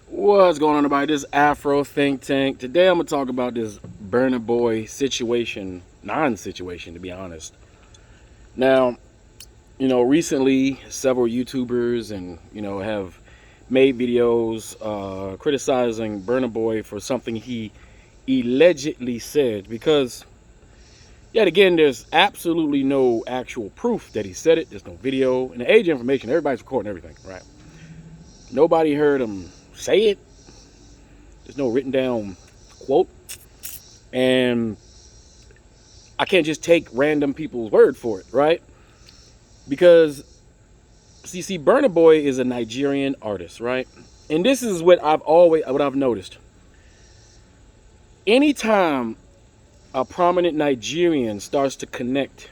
What's going on, everybody? This is Afro Think Tank. Today I'm gonna talk about this Burna Boy situation, non-situation, to be honest. Now, recently several YouTubers and have made videos criticizing Burna Boy for something he allegedly said. Because, yet again, there's absolutely no actual proof that he said it. There's no video. In the age of information, everybody's recording everything, right? Nobody heard him say it. There's no written down quote. And I can't just take random people's word for it, right? Because, see, Burna Boy is a Nigerian artist, right? And this is what I've noticed. Anytime a prominent Nigerian starts to connect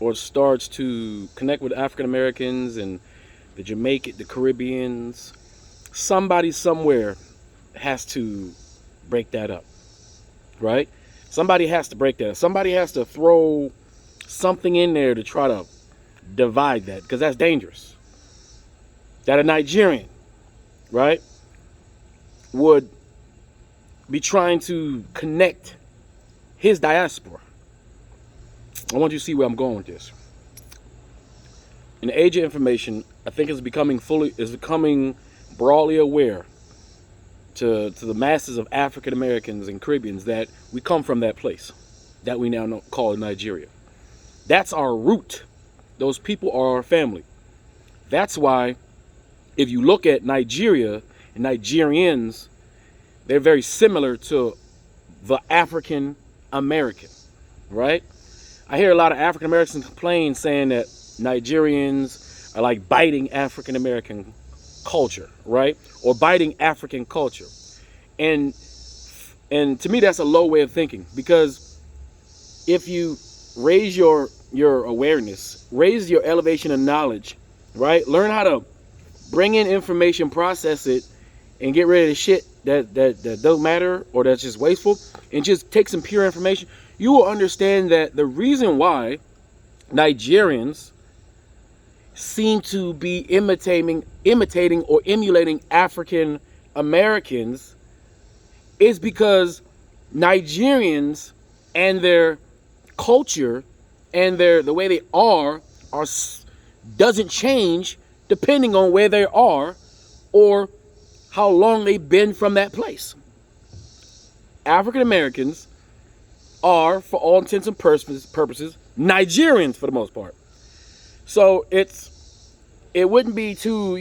with African Americans and the Jamaican, the Caribbeans, somebody somewhere has to break that up, right? Somebody has to break that up. Somebody has to throw something in there to try to divide that, because that's dangerous. That a Nigerian, right, would be trying to connect his diaspora. I want you to see where I'm going with this. In the age of information, I think it's becoming broadly aware to the masses of African Americans and Caribbeans that we come from that place that we now call Nigeria. That's our root. Those people are our family. That's why if you look at Nigeria and Nigerians, they're very similar to the African American, right? I hear a lot of African Americans complain saying that Nigerians are like biting African American culture, right? Or biting African culture. And to me, that's a low way of thinking, because if you raise your awareness, raise your elevation of knowledge, right? Learn how to bring in information, process it, and get rid of the shit that doesn't matter or that's just wasteful, and just take some pure information. You will understand that the reason why Nigerians seem to be imitating or emulating African Americans is because Nigerians and their culture and the way they are doesn't change depending on where they are or how long they've been from that place. African Americans are, for all intents and purposes, Nigerians for the most part. So it wouldn't be too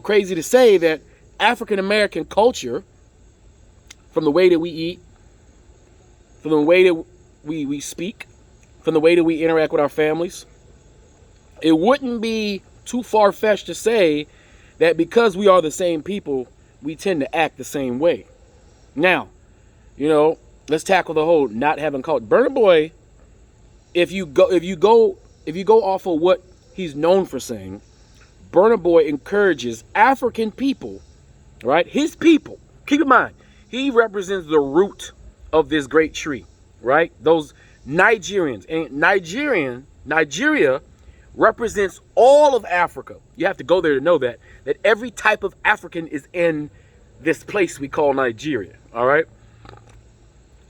crazy to say that African American culture, from the way that we eat, from the way that we speak, from the way that we interact with our families, it wouldn't be too far-fetched to say that because we are the same people, we tend to act the same way. Now, let's tackle the whole not having culture. Burna Boy, if you go off of what he's known for saying, Burna Boy encourages African people, right? His people. Keep in mind, he represents the root of this great tree, right? Those Nigerians. And Nigeria represents all of Africa. You have to go there to know that every type of African is in this place we call Nigeria, all right?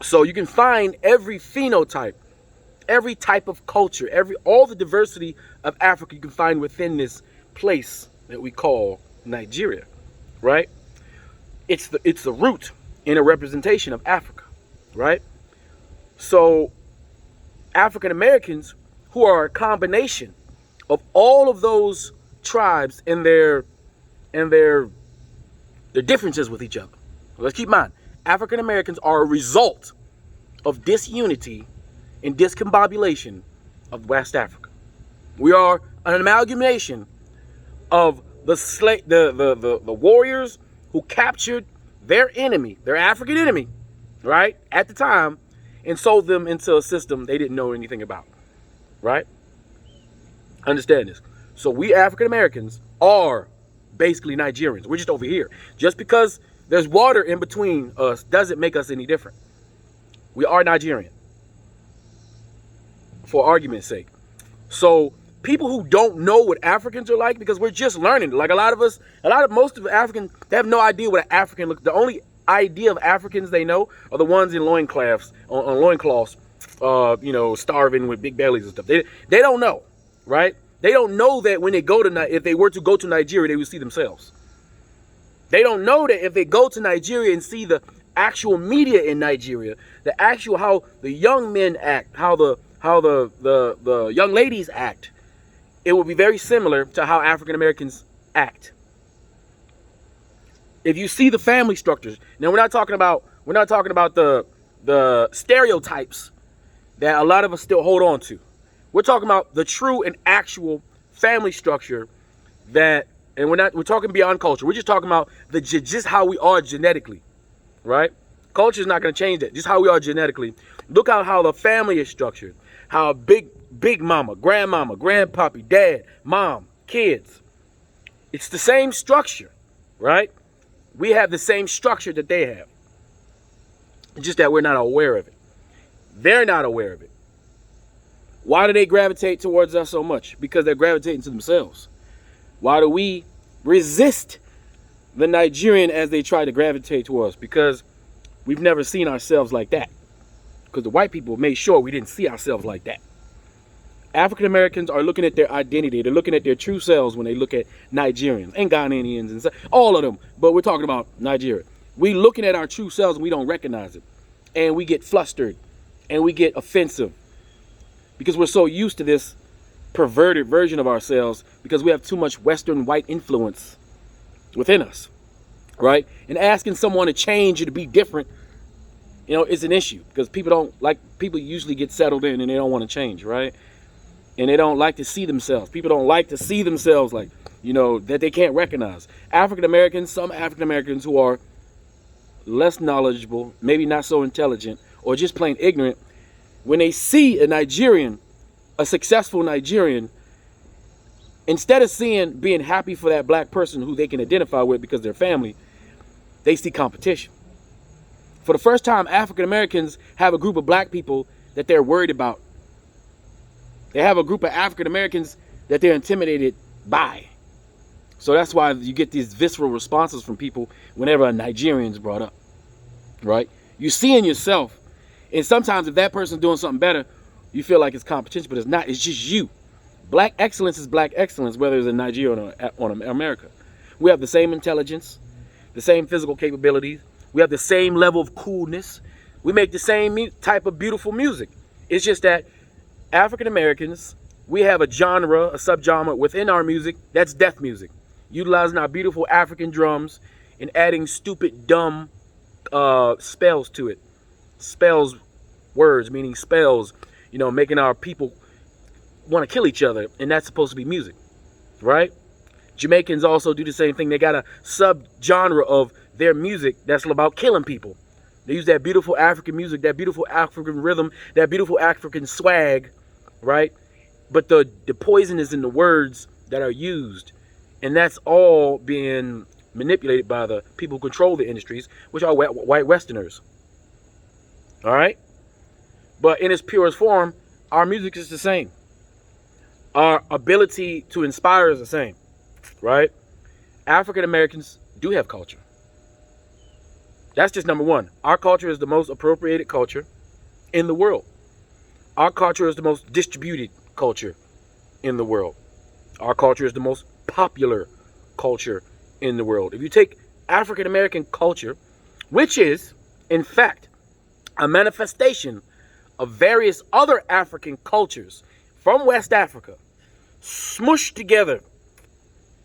So you can find every phenotype, every type of culture, all the diversity of Africa you can find within this place that we call Nigeria, right? It's the root and a representation of Africa, right? So African Americans, who are a combination of all of those tribes and their differences with each other. Let's keep in mind, African Americans are a result of disunity and discombobulation of West Africa. We are an amalgamation of the warriors who captured their enemy, their African enemy, right, at the time, and sold them into a system they didn't know anything about, right? Understand this. So we African Americans are basically Nigerians. We're just over here. Just because there's water in between us doesn't make us any different. We are Nigerian, for argument's sake. So people who don't know what Africans are like, because we're just learning. Like most of the Africans, they have no idea what an African looks. The only idea of Africans they know are the ones in loincloths, starving with big bellies and stuff. They don't know, right? They don't know that when they if they were to go to Nigeria, they would see themselves. They don't know that if they go to Nigeria and see the actual media in Nigeria, how the young men act, how the young ladies act, it will be very similar to how African Americans act. If you see the family structures, now we're not talking about the stereotypes that a lot of us still hold on to. We're talking about the true and actual family structure and we're talking beyond culture. We're just talking about just how we are genetically, right? Culture is not going to change that. Just how we are genetically. Look at how the family is structured. How big mama, grandmama, grandpappy, dad, mom, kids. It's the same structure, right? We have the same structure that they have. It's just that we're not aware of it. They're not aware of it. Why do they gravitate towards us so much? Because they're gravitating to themselves. Why do we resist the Nigerian as they try to gravitate towards us? Because we've never seen ourselves like that. Because the white people made sure we didn't see ourselves like that. African Americans are looking at their identity. They're looking at their true selves when they look at Nigerians and Ghanaians and all of them. But we're talking about Nigeria. We looking at our true selves and we don't recognize it. And we get flustered and we get offensive because we're so used to this perverted version of ourselves because we have too much Western white influence within us, right? And asking someone to change or to be different, is an issue because people usually get settled in and they don't want to change, right? And they don't like to see themselves. People don't like to see themselves like, that they can't recognize. Some African Americans who are less knowledgeable, maybe not so intelligent, or just plain ignorant, when they see a successful Nigerian, instead of being happy for that black person who they can identify with because they're family, they see competition. For the first time, African Americans have a group of black people that they're worried about. They have a group of African Americans that they're intimidated by. So that's why you get these visceral responses from people whenever a Nigerian is brought up, right? You see in yourself, and sometimes if that person's doing something better, you feel like it's competition, but it's not. It's just you. Black excellence is black excellence, whether it's in Nigeria or in America. We have the same intelligence, the same physical capabilities. We have the same level of coolness. We make the same type of beautiful music. It's just that African Americans, we have a genre, a subgenre within our music that's death music, utilizing our beautiful African drums and adding stupid, dumb spells to it. Spells, words, meaning spells, making our people want to kill each other, and that's supposed to be music, right? Jamaicans also do the same thing. They got a subgenre of their music that's about killing people. They use that beautiful African music, that beautiful African rhythm, that beautiful African swag, right? But the poison is in the words that are used, and that's all being manipulated by the people who control the industries, which are white Westerners. All right? But in its purest form, our music is the same. Our ability to inspire is the same, right? African Americans do have culture. That's just number one. Our culture is the most appropriated culture in the world. Our culture is the most distributed culture in the world. Our culture is the most popular culture in the world. If you take African American culture, which is, in fact, a manifestation of various other African cultures from West Africa, smushed together,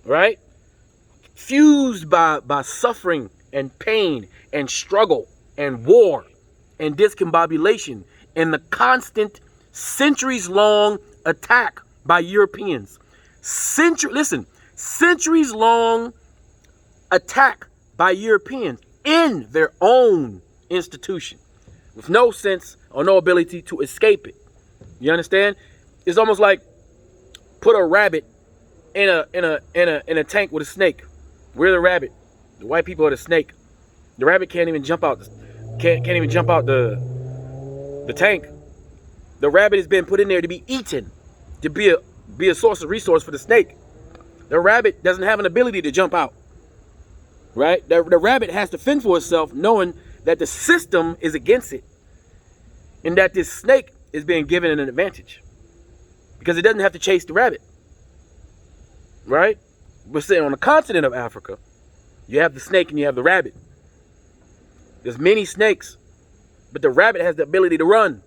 right? Fused by suffering and pain and struggle and war and discombobulation and the constant centuries-long attack by Europeans. Centuries-long attack by Europeans in their own institution with no sense or no ability to escape it. You understand? It's almost like put a rabbit in a tank with a snake. We're the rabbit. The white people are the snake. The rabbit can't even jump out. Can't even jump out the tank. The rabbit has been put in there to be eaten, to be be a source of resource for the snake. The rabbit doesn't have an ability to jump out, right? The rabbit has to fend for itself, knowing that the system is against it and that this snake is being given an advantage because it doesn't have to chase the rabbit, right? We're saying on the continent of Africa, you have the snake and you have the rabbit. There's many snakes, but the rabbit has the ability to run,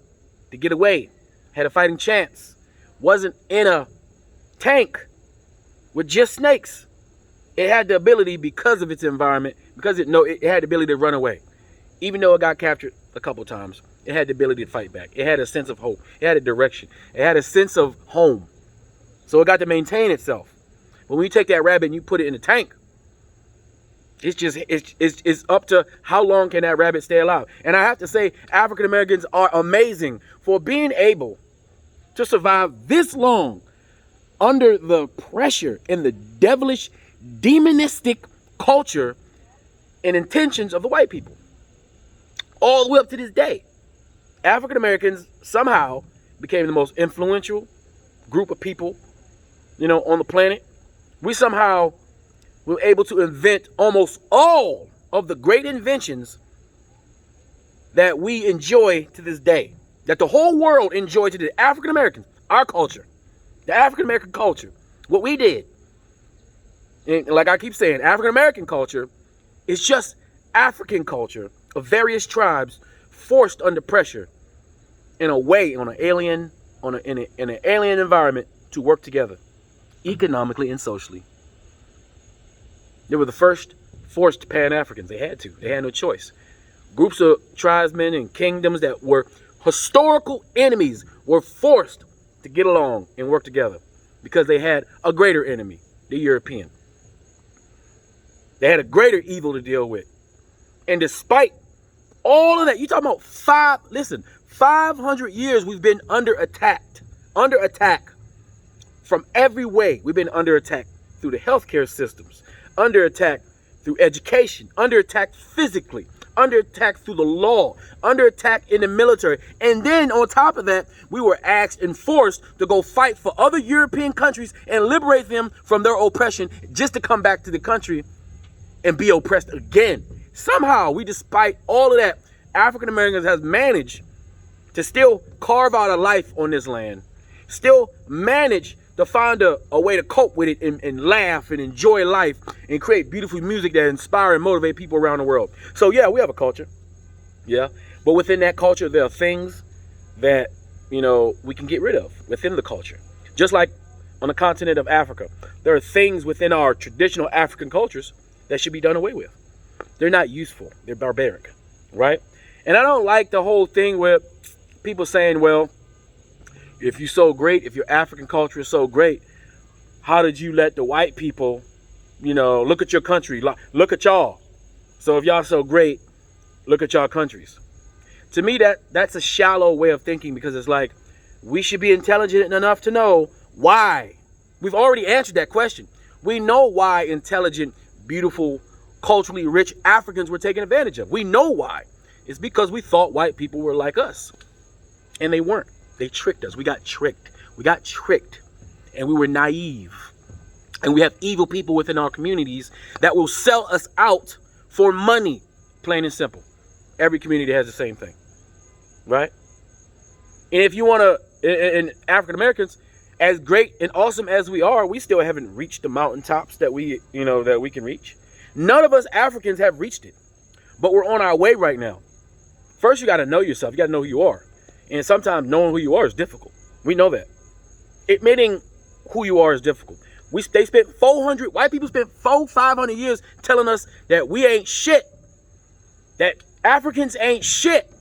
to get away, had a fighting chance, wasn't in a tank with just snakes. It had the ability, because of its environment, because it had the ability to run away. Even though it got captured a couple times, it had the ability to fight back. It had a sense of hope. It had a direction. It had a sense of home. So it got to maintain itself. But when you take that rabbit and you put it in a tank, it's up to how long can that rabbit stay alive. And I have to say, African Americans are amazing for being able to survive this long under the pressure and the devilish, demonistic culture and intentions of the white people. All the way up to this day, African Americans somehow became the most influential group of people, on the planet. We somehow were able to invent almost all of the great inventions that we enjoy to this day, that the whole world enjoys today. African Americans, our culture, the African American culture, what we did. And like I keep saying, African American culture is just African culture of various tribes forced under pressure in a way, in an alien environment to work together economically and socially. They were the first forced Pan-Africans. They had to. They had no choice. Groups of tribesmen and kingdoms that were historical enemies were forced to get along and work together because they had a greater enemy, the European. They had a greater evil to deal with. And despite all of that, you talking about 500 years we've been under attack from every way. We've been under attack through the healthcare systems, under attack through education, under attack physically, under attack through the law, under attack in the military. And then on top of that, we were asked and forced to go fight for other European countries and liberate them from their oppression just to come back to the country and be oppressed again. Somehow, despite all of that, African Americans has managed to still carve out a life on this land, still manage to find a way to cope with it and laugh and enjoy life and create beautiful music that inspire and motivate people around the world. So yeah, we have a culture. Yeah. But within that culture, there are things that, we can get rid of within the culture. Just like on the continent of Africa, there are things within our traditional African cultures that should be done away with. They're not useful. They're barbaric, right? And I don't like the whole thing where people saying, well, if you're so great, if your African culture is so great, how did you let the white people, look at your country, look at y'all. So if y'all so great, look at y'all countries. To me, that's a shallow way of thinking, because it's like, we should be intelligent enough to know why. We've already answered that question. We know why intelligent, beautiful, culturally rich Africans were taken advantage of. We know why. It's because we thought white people were like us. And they weren't. They tricked us. We got tricked. And we were naive. And we have evil people within our communities that will sell us out for money. Plain and simple. Every community has the same thing. Right? And if you want to, and African Americans, as great and awesome as we are, we still haven't reached the mountaintops that we can reach. None of us Africans have reached it. But we're on our way right now. First, you got to know yourself. You got to know who you are. And sometimes knowing who you are is difficult. We know that. Admitting who you are is difficult. White people spent 500 years telling us that we ain't shit. That Africans ain't shit.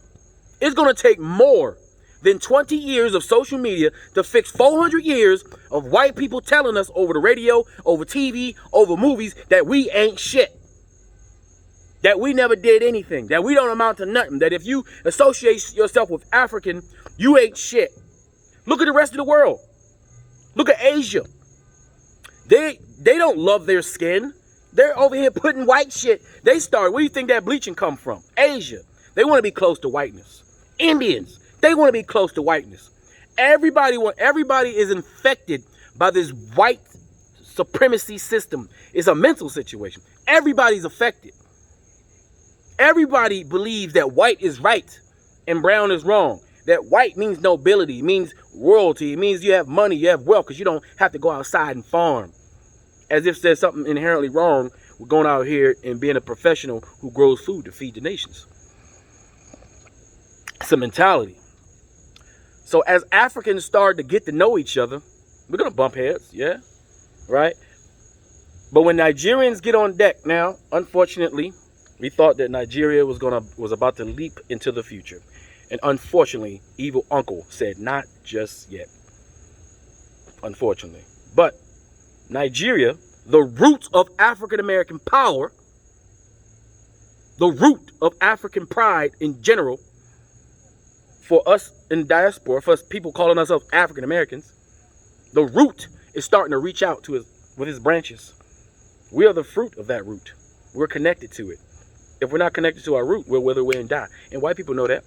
It's going to take more than 20 years of social media to fix 400 years of white people telling us over the radio, over TV, over movies that we ain't shit. That we never did anything, that we don't amount to nothing, that if you associate yourself with African, you ain't shit. Look at the rest of the world. Look at Asia. They don't love their skin. They're over here putting white shit. Where do you think that bleaching come from? Asia. They want to be close to whiteness. Indians, they want to be close to whiteness. Everybody is infected by this white supremacy system. It's a mental situation. Everybody's affected. Everybody believes that white is right and brown is wrong. That white means nobility, means royalty, it means you have money, you have wealth, because you don't have to go outside and farm. As if there's something inherently wrong with going out here and being a professional who grows food to feed the nations. It's a mentality. So as Africans start to get to know each other, we're going to bump heads, yeah, right? But when Nigerians get on deck now, unfortunately, we thought that Nigeria was about to leap into the future. And unfortunately, evil uncle said, not just yet. Unfortunately. But Nigeria, the root of African American power, the root of African pride in general, for us in diaspora, for us people calling ourselves African Americans, the root is starting to reach out to with his branches. We are the fruit of that root. We're connected to it. If we're not connected to our root, we'll wither away and die. And white people know that.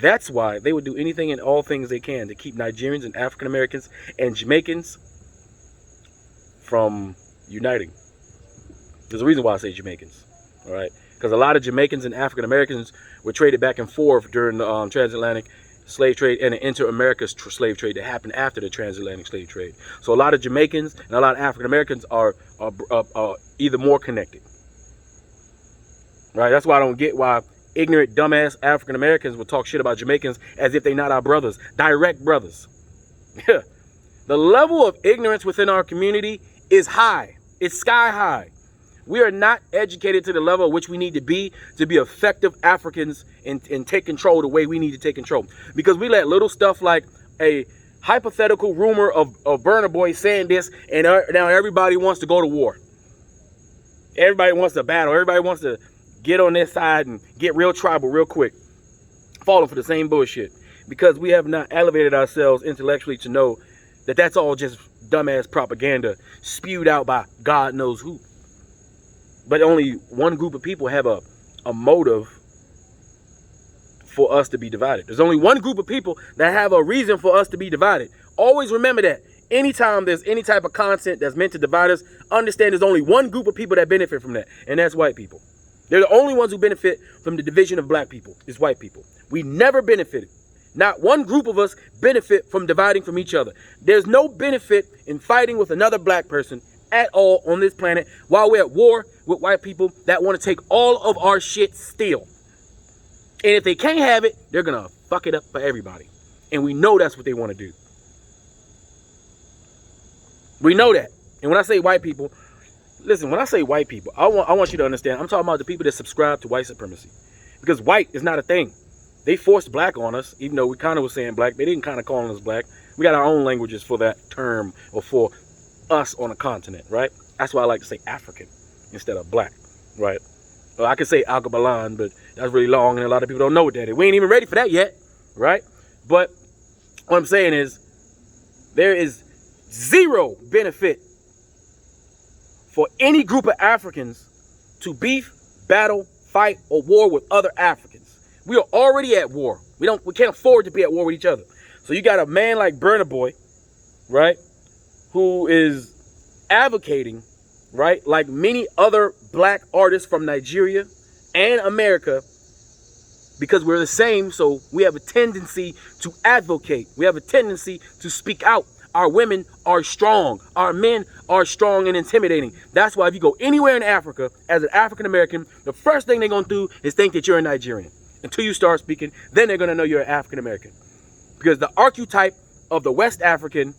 That's why they would do anything and all things they can to keep Nigerians and African Americans and Jamaicans from uniting. There's a reason why I say Jamaicans, all right? Because a lot of Jamaicans and African Americans were traded back and forth during the transatlantic slave trade and the inter-America slave trade that happened after the transatlantic slave trade. So a lot of Jamaicans and a lot of African Americans are either more connected, right? That's why I don't get why ignorant, dumbass African Americans will talk shit about Jamaicans as if they're not our brothers, direct brothers. The level of ignorance within our community is high. It's sky high. We are not educated to the level at which we need to be effective Africans and take control the way we need to take control. Because we let little stuff like a hypothetical rumor of Burna Boy saying this, and now everybody wants to go to war. Everybody wants to battle. Everybody wants to get on their side and get real tribal real quick, falling for the same bullshit, because we have not elevated ourselves intellectually to know that that's all just dumbass propaganda spewed out by God knows who. But only one group of people have a motive for us to be divided. There's only one group of people that have a reason for us to be divided. Always remember that. Anytime there's any type of content that's meant to divide us, understand there's only one group of people that benefit from that, and that's white people. They're the only ones who benefit from the division of black people, is white people. We never benefited. Not one group of us benefit from dividing from each other. There's no benefit in fighting with another black person at all on this planet while we're at war with white people that want to take all of our shit still. And if they can't have it, they're going to fuck it up for everybody. And we know that's what they want to do. We know that. And when I say white people, listen, when I say white people, I want you to understand, I'm talking about the people that subscribe to white supremacy. Because white is not a thing. They forced black on us, even though we kind of was saying black. They didn't kind of call us black. We got our own languages for that term, or for us on a continent, right? That's why I like to say African instead of black, right? Well, I could say Alkebalan, but that's really long, and a lot of people don't know what that is. We ain't even ready for that yet, right? But what I'm saying is, there is zero benefit for any group of Africans to beef, battle, fight, or war with other Africans. We are already at war. We can't afford to be at war with each other. So you got a man like Burna Boy, right, who is advocating, right, like many other black artists from Nigeria and America, because we're the same, so we have a tendency to advocate. We have a tendency to speak out. Our women are strong. Our men are strong and intimidating. That's why if you go anywhere in Africa as an African American, the first thing they're going to do is think that you're a Nigerian. Until you start speaking, then they're going to know you're an African American. Because the archetype of the West African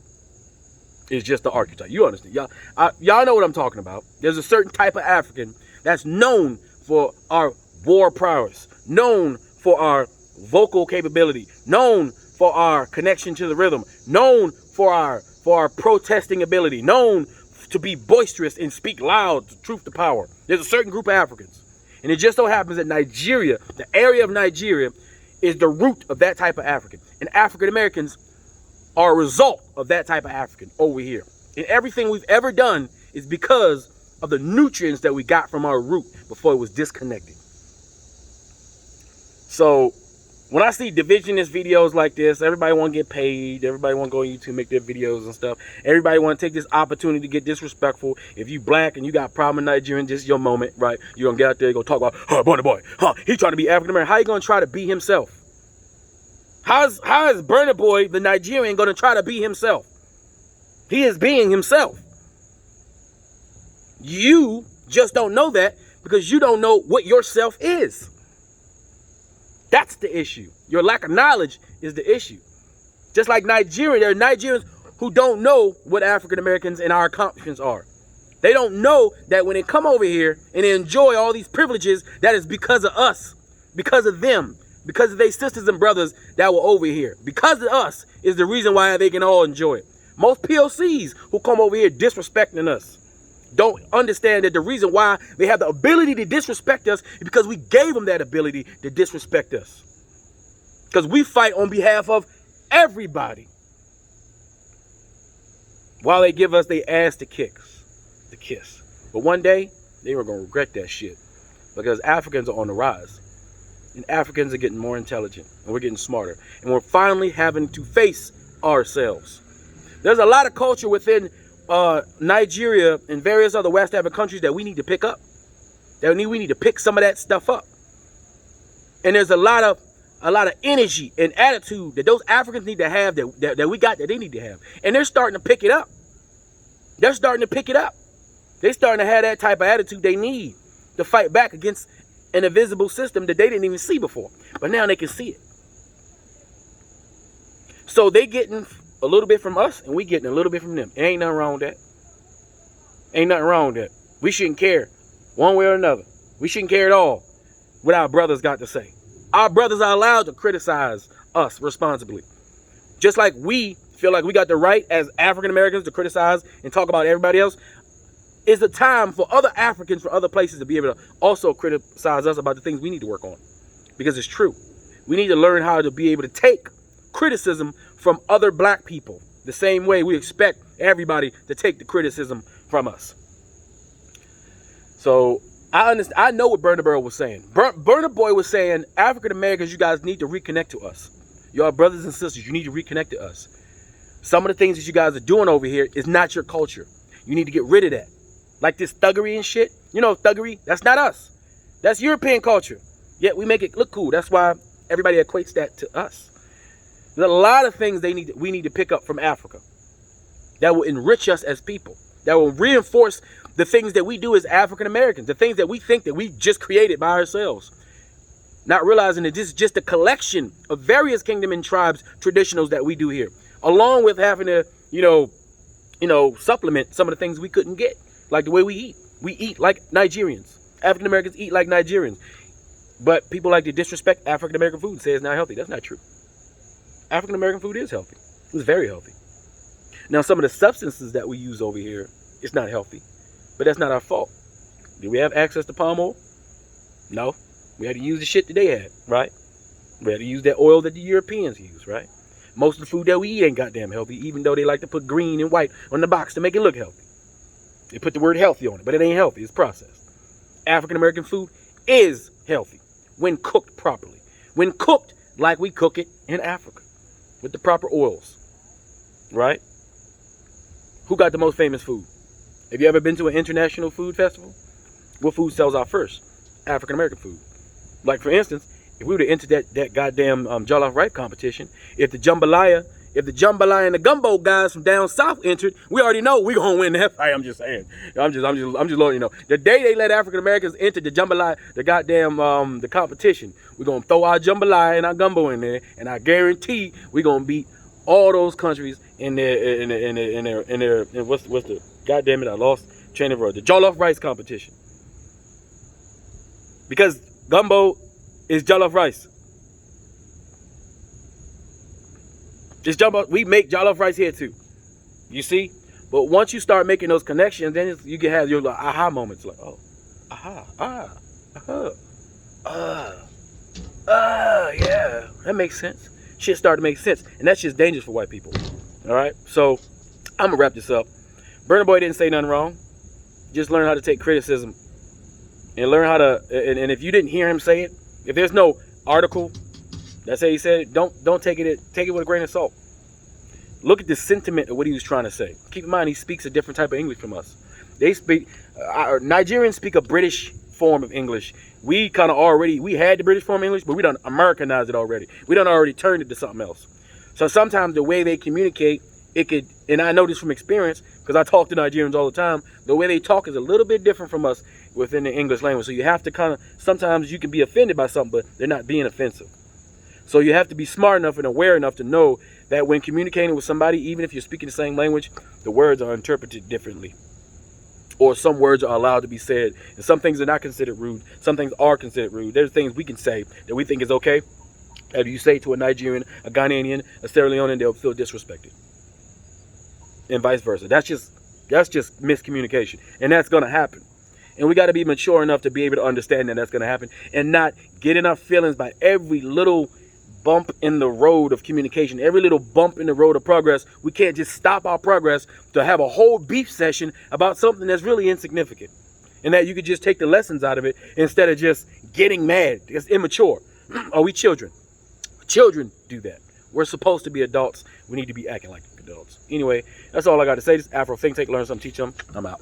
is just the archetype. You understand? Y'all know what I'm talking about. There's a certain type of African that's known for our war prowess, known for our vocal capability, known for our connection to the rhythm, known for our protesting ability, known to be boisterous and speak loud, truth to power. There's a certain group of Africans. And it just so happens that Nigeria, the area of Nigeria, is the root of that type of African. And African Americans are a result of that type of African over here. And everything we've ever done is because of the nutrients that we got from our root before it was disconnected. So When I see divisionist videos like this, everybody want to get paid. Everybody want to go on YouTube and make their videos and stuff. Everybody want to take this opportunity to get disrespectful. If you black and you got a problem in Nigeria, this is your moment, right? You're going to get out there and go talk about, oh, Burna Boy, he trying to be African American. How you going to try to be himself? How is Burna Boy, the Nigerian, going to try to be himself? He is being himself. You just don't know that because you don't know what yourself is. That's the issue. Your lack of knowledge is the issue. Just like Nigeria, there are Nigerians who don't know what African Americans and our accomplishments are. They don't know that when they come over here and they enjoy all these privileges, that is because of us, because of them, because of their sisters and brothers that were over here. Because of us is the reason why they can all enjoy it. Most POCs who come over here disrespecting us don't understand that the reason why they have the ability to disrespect us is because we gave them that ability to disrespect us. Because we fight on behalf of everybody. While they give us their ass to kiss. But one day, they are going to regret that shit. Because Africans are on the rise. And Africans are getting more intelligent. And we're getting smarter. And we're finally having to face ourselves. There's a lot of culture within Nigeria and various other West African countries that we need to pick up. That we need to pick some of that stuff up. And there's a lot of energy and attitude that those Africans need to have that we got that they need to have. And they're starting to pick it up. They're starting to pick it up. They're starting to have that type of attitude they need to fight back against an invisible system that they didn't even see before. But now they can see it. So they getting a little bit from us, and we getting a little bit from them. It ain't nothing wrong with that. Ain't nothing wrong with that. We shouldn't care one way or another. We shouldn't care at all what our brothers got to say. Our brothers are allowed to criticize us responsibly. Just like we feel like we got the right as African Americans to criticize and talk about everybody else, it's the time for other Africans from other places to be able to also criticize us about the things we need to work on. Because it's true. We need to learn how to be able to take criticism from other black people the same way we expect everybody to take the criticism from us. So I know what Burna Boy was saying. Burna Boy was saying, African Americans, you guys need to reconnect to us. Y'all brothers and sisters, you need to reconnect to us. Some of the things that you guys are doing over here is not your culture. You need to get rid of that. Like this thuggery and shit. You know, thuggery, that's not us. That's European culture. Yet we make it look cool. That's why everybody equates that to us. There's a lot of things we need to pick up from Africa that will enrich us as people, that will reinforce the things that we do as African Americans, the things that we think that we just created by ourselves, not realizing that this is just a collection of various kingdom and tribes traditionals that we do here, along with having to, supplement some of the things we couldn't get, like the way we eat. We eat like Nigerians. African Americans eat like Nigerians, but people like to disrespect African American food and say it's not healthy. That's not true. African American food is healthy. It's very healthy. Now, some of the substances that we use over here, it's not healthy. But that's not our fault. Did we have access to palm oil? No. We had to use the shit that they had, right? We had to use that oil that the Europeans use, right? Most of the food that we eat ain't goddamn healthy, even though they like to put green and white on the box to make it look healthy. They put the word healthy on it, but it ain't healthy. It's processed. African American food is healthy when cooked properly. When cooked like we cook it in Africa, with the proper oils, right? Who got the most famous food? Have you ever been to an international food festival? What food sells out first? African American food. Like, for instance, if we would have entered that goddamn jollof rice competition, if the jambalaya and the gumbo guys from down south entered, we already know we're gonna win that fight. I'm just saying. I'm just letting you know. The day they let African Americans enter the jambalaya, the competition, we're gonna throw our jambalaya and our gumbo in there, and I guarantee we're gonna beat all those countries in their what's the goddamn it, I lost train of road, the jollof rice competition. Because gumbo is jollof rice. We make jollof rice here too. You see? But once you start making those connections, then you can have your like, aha moments. Like, oh, yeah, that makes sense. Shit started to make sense. And that's just dangerous for white people. All right? So, I'm going to wrap this up. Burna Boy didn't say nothing wrong. Just learn how to take criticism. And learn how to, and if you didn't hear him say it, if there's no article That's how he said it. Don't take it with a grain of salt. Look at the sentiment of what he was trying to say. Keep in mind, he speaks a different type of English from us. They speak, Nigerians speak a British form of English. We kind of we had the British form of English, but we done Americanized it already. We done already turned it to something else. So sometimes the way they communicate, it could, and I know this from experience, because I talk to Nigerians all the time, the way they talk is a little bit different from us within the English language. So you have to kind of, sometimes you can be offended by something, but they're not being offensive. So you have to be smart enough and aware enough to know that when communicating with somebody, even if you're speaking the same language, the words are interpreted differently. Or some words are allowed to be said. And some things are not considered rude. Some things are considered rude. There's things we can say that we think is okay. If you say to a Nigerian, a Ghanaian, a Sierra Leonean, they'll feel disrespected. And vice versa. That's just miscommunication. And that's going to happen. And we got to be mature enough to be able to understand that that's going to happen. And not get in our feelings by every little bump in the road of communication, every little bump in the road of progress. We can't just stop our progress to have a whole beef session about something that's really insignificant, and that you could just take the lessons out of it instead of just getting mad. It's immature. Are we children? Children do that. We're supposed to be adults. We need to be acting like adults. Anyway, that's all I got to say. This is Afro Think Tank. Learn something, teach them. I'm out.